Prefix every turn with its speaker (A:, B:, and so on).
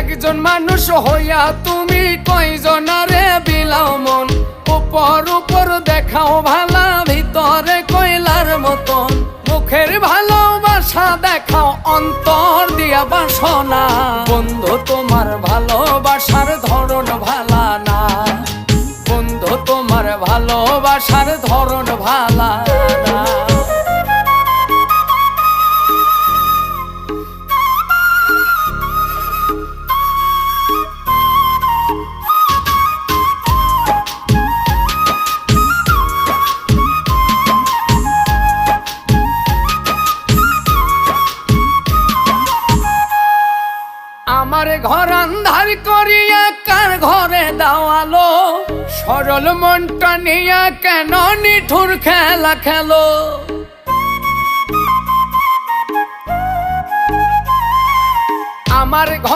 A: একজন মানুষ হইয়া তুমি কয়জনারে বিলাও মন, উপর উপর দেখাও ভালা, ভিতরে কয়লার মতন। মুখের ভালোবাসা দেখাও, অন্তর দিয়া বাসনা। বন্ধু তোমার ভালোবাসার ধরন ভালা না, বন্ধু তোমার ভালোবাসার ধরন ভালা না। আমার ঘর আন্ধার করিয়া কার ঘরে দাওয়ালো, সরল মনটা নিয়া কেন নিঠুর খেলা খেলো। আমার ঘর